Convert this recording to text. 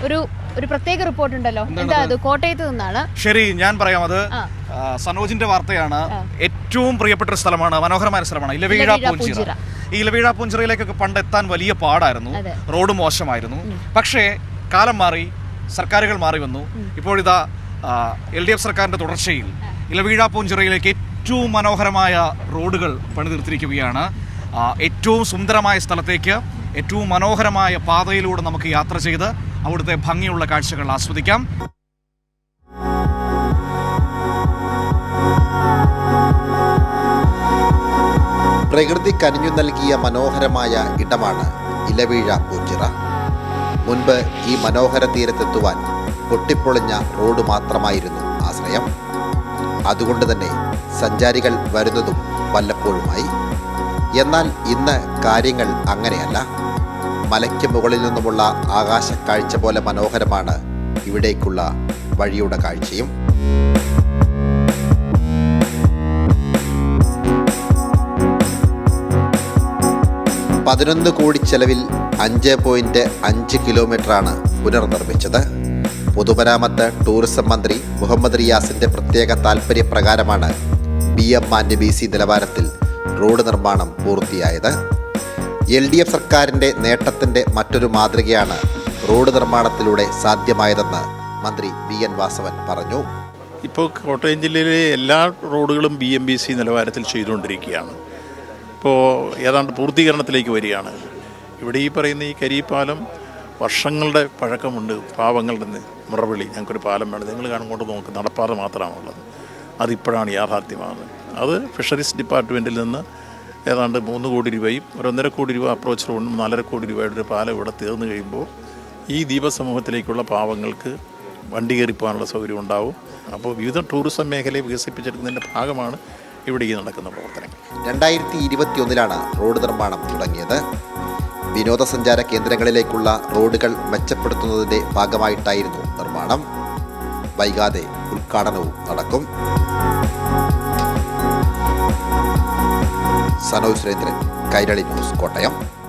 ഒരു ഒരു പ്രത്യേക റിപ്പോർട്ട് ഉണ്ടല്ലോ, എന്താ അത്? കോട്ടയത്ത് നിന്നാണ്. ശരി, ഞാൻ പറയാം. അത് സനോജിന്റെ വാർത്തയാണ്. ഏറ്റവും പ്രിയപ്പെട്ട ഒരു സ്ഥലമാണ്, മനോഹരമായ സ്ഥലമാണ് ഇലവീഴ പൂഞ്ചിറ. ഈ ഇലവീഴ പൂഞ്ചിറയിലേക്കൊക്കെ പണ്ട് എത്താൻ വലിയ പാടായിരുന്നു, റോഡ് മോശമായിരുന്നു. പക്ഷേ കാലം മാറി, സർക്കാരുകൾ മാറി വന്നു. ഇപ്പോഴിതാ LDF സർക്കാരിന്റെ തുടർച്ചയിൽ ഇലവീഴ പൂഞ്ചിറയിലേക്ക് ഏറ്റവും മനോഹരമായ റോഡുകൾ പണിതീർത്തിരിക്കുകയാണ്. ഏറ്റവും സുന്ദരമായ സ്ഥലത്തേക്ക് ഏറ്റവും മനോഹരമായ പാതയിലൂടെ നമുക്ക് യാത്ര ചെയ്ത് അവിടുത്തെ ഭംഗിയുള്ള കാഴ്ചകൾ ആസ്വദിക്കാം. പ്രകൃതി കനിഞ്ഞു നൽകിയ മനോഹരമായ ഇടമാണ് ഇലവീഴ പൂഞ്ചിറ. മുൻപ് ഈ മനോഹര തീരത്തെത്തുവാൻ പൊട്ടിപ്പൊളിഞ്ഞ റോഡ് മാത്രമായിരുന്നു ആശ്രയം. അതുകൊണ്ട് തന്നെ സഞ്ചാരികൾ വരുന്നതും വല്ലപ്പോഴുമായി. എന്നാൽ ഇന്ന് കാര്യങ്ങൾ അങ്ങനെയല്ല. മലയ്ക്ക് മുകളിൽ നിന്നുമുള്ള ആകാശ കാഴ്ച പോലെ മനോഹരമാണ് ഇവിടേക്കുള്ള വഴിയുടെ കാഴ്ചയും. $11 കോടി ചെലവിൽ 5.5 കിലോമീറ്ററാണ് പുനർനിർമ്മിച്ചത്. പൊതുമരാമത്ത് ടൂറിസം മന്ത്രി മുഹമ്മദ് റിയാസിന്റെ പ്രത്യേക താൽപര്യപ്രകാരമാണ് BM&BC നിലവാരത്തിൽ റോഡ് നിർമ്മാണം പൂർത്തിയായത്. LDF സർക്കാരിന്റെ നേട്ടത്തിന്റെ മറ്റൊരു മാതൃകയാണ് റോഡ് നിർമ്മാണത്തിലൂടെ സാധ്യമായതെന്ന് മന്ത്രി BN വാസവൻ പറഞ്ഞു. ഇപ്പോൾ കോട്ടയം ജില്ലയിലെ എല്ലാ റോഡുകളും BM&BC നിലവാരത്തിൽ ചെയ്തുകൊണ്ടിരിക്കുകയാണ്. ഇപ്പോൾ ഏതാണ്ട് പൂർത്തീകരണത്തിലേക്ക് വരികയാണ്. ഇവിടെ ഈ പറയുന്ന ഈ കരിപ്പാലം വർഷങ്ങളുടെ പഴക്കമുണ്ട്. പാവങ്ങളുടെ മുറവിളി, ഞങ്ങൾക്കൊരു പാലം വേണം, നിങ്ങൾ അങ്ങോട്ട് നോക്ക്, നടപ്പാത മാത്രമാണുള്ളത്. അതിപ്പോഴാണ് യാഥാർത്ഥ്യമാകുന്നത്. അത് ഫിഷറീസ് ഡിപ്പാർട്ട്മെൻറ്റിൽ നിന്ന് ഏതാണ്ട് 3 കോടി രൂപയും 1.5 കോടി രൂപ അപ്രോച്ച് റോഡും 4.5 കോടി രൂപയുടെ ഒരു പാലം ഇവിടെ തീർന്നു കഴിയുമ്പോൾ ഈ ദ്വീപസമൂഹത്തിലേക്കുള്ള പാവങ്ങൾക്ക് വണ്ടി കയറിപ്പോകാനുള്ള സൗകര്യം ഉണ്ടാവും. അപ്പോൾ വിവിധ ടൂറിസം മേഖലയെ വികസിപ്പിച്ചെടുക്കുന്നതിൻ്റെ ഭാഗമാണ് ഇവിടെ ഈ നടക്കുന്ന പ്രവർത്തനങ്ങൾ. 2021 റോഡ് നിർമ്മാണം തുടങ്ങിയത്. വിനോദസഞ്ചാര കേന്ദ്രങ്ങളിലേക്കുള്ള റോഡുകൾ മെച്ചപ്പെടുത്തുന്നതിൻ്റെ ഭാഗമായിട്ടായിരുന്നു നിർമ്മാണം. വൈകാതെ ഉദ്ഘാടനവും നടക്കും. സനോജ് സുരേന്ദ്രൻ, കൈരളി ന്യൂസ്, കോട്ടയം.